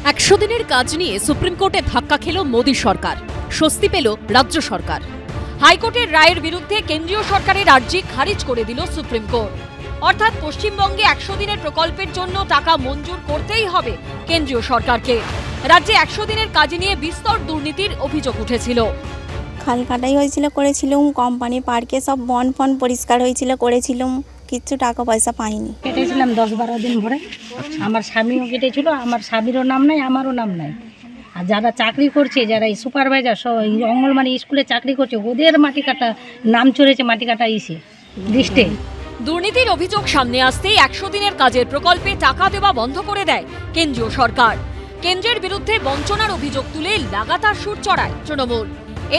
100 দিনের কাজ নিয়ে সুপ্রিম কোর্টে ধাক্কা খেল মোদী সরকার, স্বস্তি পেল রাজ্য সরকার। হাইকোর্টের রায়ের বিরুদ্ধে কেন্দ্রীয় সরকারের আর্জি খারিজ করে দিল সুপ্রিম কোর্ট। অর্থাৎ পশ্চিমবঙ্গে 100 দিনের প্রকল্পের জন্য টাকা মঞ্জুর করতেই হবে কেন্দ্রীয় সরকারকে। রাজ্যে 100 দিনের কাজ নিয়ে বিস্তর দুর্নীতির অভিযোগ উঠেছিল। খাল কাটাই হয়েছিল, করেছিলাম কোম্পানি পার্কে, সব বন ফন পরিষ্কার হয়েছিল, করেছিলাম, কিছু টাকা পয়সা পাইনি। কেটেছিলাম 10-12 দিন ভরে। আমার স্বামীও কেটেছিল, আমার স্বামীরও নাম নাই, আমারও নাম নাই। আর যারা চাকরি করছে, যারা এই সুপারভাইজার অঙ্গনবাড়ি স্কুলে চাকরি করছে, ওদের মাটি কাটা নাম চড়েছে, মাটি কাটা লিস্টে। দুর্নীতির অভিযোগ সামনে আসতেই 100 দিনের কাজের প্রকল্পে টাকা দেওয়া বন্ধ করে দেয় কেন্দ্রীয় সরকার। কেন্দ্রের বিরুদ্ধে বঞ্চনার অভিযোগ তুলে লাগাতার সুর চড়ায় তৃণমূল।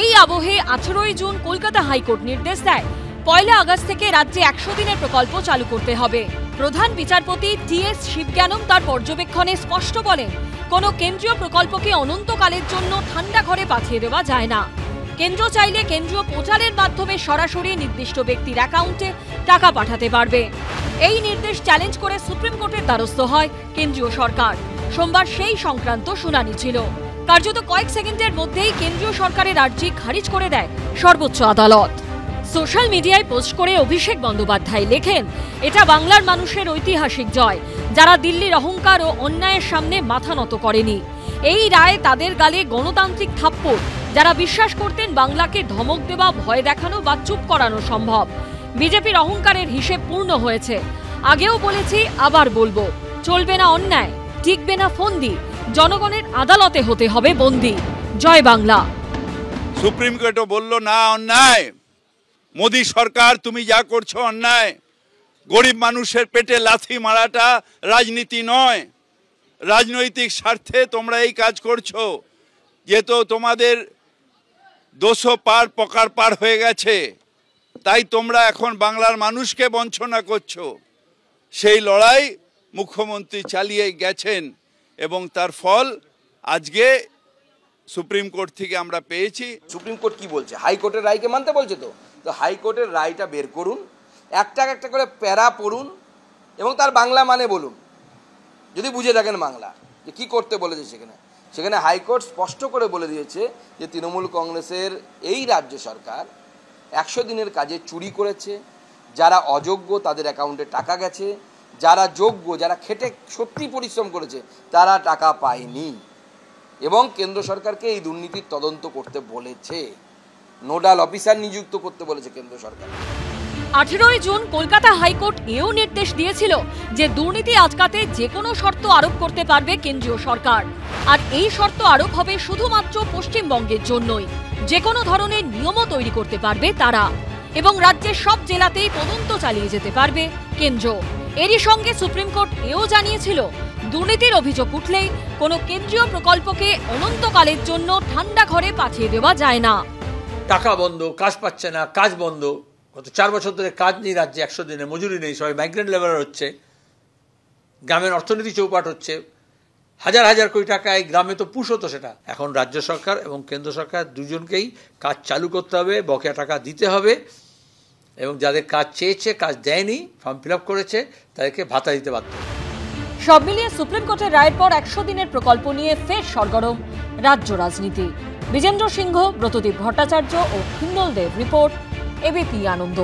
এই আবহে 18 জুন কলকাতা হাইকোর্ট নির্দেশ দেয় 1 আগস্ট থেকে রাজ্যে 100 দিনের প্রকল্প চালু করতে হবে। প্রধান বিচারপতি টি.এস. শিবজ্ঞানম তার পর্যবেক্ষণে স্পষ্ট বলেন, কোনো কেন্দ্রীয় প্রকল্পকে অনন্তকালের জন্য ঠান্ডা ঘরে পাঠিয়ে দেওয়া যায় না। কেন্দ্র চাইলে কেন্দ্রীয় পোর্টালের মাধ্যমে সরাসরি নির্দিষ্ট ব্যক্তির অ্যাকাউন্টে টাকা পাঠাতে পারবে। এই নির্দেশ চ্যালেঞ্জ করে সুপ্রিম কোর্টের দ্বারস্থ হয় কেন্দ্রীয় সরকার। সোমবার সেই সংক্রান্ত শুনানি ছিল। কার্যত কয়েক সেকেন্ডের মধ্যেই কেন্দ্রীয় সরকারের আর্জি খারিজ করে দেয় সর্বোচ্চ আদালত। সোশ্যাল মিডিয়ায় পোস্ট করে অভিষেক বন্দ্যোপাধ্যায় লেখেন, এটা বাংলার মানুষের ঐতিহাসিক জয়, যারা দিল্লির অহংকার ও অন্যায়ের সামনে মাথা নত করেনি। এই রায় তাদের গালে গণতান্ত্রিক থাপ্পড়, যারা বিশ্বাস করতেন বাংলাকে ধমক দেওয়া, ভয় দেখানো বা চুপ করানো সম্ভব। বিজেপির অহংকারের হিসেব পূর্ণ হয়েছে। আগেও বলেছি, আবার বলবো, চলবে না অন্যায়, টিকবে না ফন্দি, জনগণের আদালতে হতে হবে বন্দী। জয় বাংলা। সুপ্রিম কোর্টও বলল না অন্যায়। মোদী সরকার, তুমি যা করছো অন্যায়। গরিব মানুষের পেটে লাথি মারাটা রাজনীতি নয়। রাজনৈতিক স্বার্থে তোমরা এই কাজ করছো, যেহেতু তোমাদের 200 পার পকার পার হয়ে গেছে, তাই তোমরা এখন বাংলার মানুষকে বঞ্চনা করছো। সেই লড়াই মুখ্যমন্ত্রী চালিয়ে গেছেন এবং তার ফল আজকে সুপ্রিম কোর্ট থেকে আমরা পেয়েছি। সুপ্রিম কোর্ট কি বলছে? হাইকোর্টের রায়কে মানতে বলছে। তো হাইকোর্টের রায়টা বের করুন, একটা একটা করে প্যারা পড়ুন এবং তার বাংলা মানে বলুন, যদি বুঝে থাকেন বাংলা, যে কী করতে বলেছে। সেখানে হাইকোর্ট স্পষ্ট করে বলে দিয়েছে যে তৃণমূল কংগ্রেসের এই রাজ্য সরকার 100 দিনের কাজে চুরি করেছে। যারা অযোগ্য তাদের অ্যাকাউন্টে টাকা গেছে, যারা যোগ্য, যারা খেটে সত্যি পরিশ্রম করেছে, তারা টাকা পায়নি। এবং কেন্দ্র সরকারকে এই দুর্নীতির তদন্ত করতে বলেছে, নোডাল অফিসার নিযুক্ত করতে বলেছে কেন্দ্র সরকার। 18 জুন কলকাতা হাইকোর্ট এও নির্দেশ দিয়েছিল যে দুর্নীতি আটকাতে যে কোনো শর্ত আরোপ করতে পারবে কেন্দ্রীয় সরকার। আর এই শর্ত আরোপ হবে শুধুমাত্র পশ্চিমবঙ্গের জন্যই। যে কোনো ধরনের নিয়মও তৈরি করতে পারবে তারা, এবং রাজ্যের সব জেলাতেই তদন্ত চালিয়ে যেতে পারবে কেন্দ্র। এরই সঙ্গে সুপ্রিম কোর্ট এও জানিয়েছিল, দুর্নীতির অভিযোগ উঠলেই কোনো কেন্দ্রীয় প্রকল্পকে অনন্তকালের জন্য ঠান্ডা ঘরে পাঠিয়ে দেওয়া যায় না। টাকা বন্ধ, কাজ পাচ্ছে না, কাজ বন্ধ। গত 4 বছর ধরে কাজ নেই রাজ্যে, 100 দিনে মজুরি নেই, সবাই মাইগ্রেন্ট লেবারার হচ্ছে। গ্রামের অর্থনীতি চৌপাট হচ্ছে, হাজার হাজার কোটি টাকা এই গ্রামে তো পুষ হতো। সেটা এখন রাজ্য সরকার এবং কেন্দ্র সরকার দুজনকেই কাজ চালু করতে হবে, বকেয়া টাকা দিতে হবে, এবং যাদের কাজ চেয়েছে, কাজ দেয়নি, ফর্ম ফিল আপ করেছে, তাদেরকে ভাতা দিতে বাধ্য। সব মিলিয়ে সুপ্রিম কোর্টের রায়ের পর 100 দিনের প্রকল্প নিয়ে ফের সরগরম রাজ্য রাজনীতি। বিজেন্দ্র সিংহ, ব্রতদীপ ভট্টাচার্য ও হিন্দল দেব রিপোর্ট, এবিপি আনন্দ।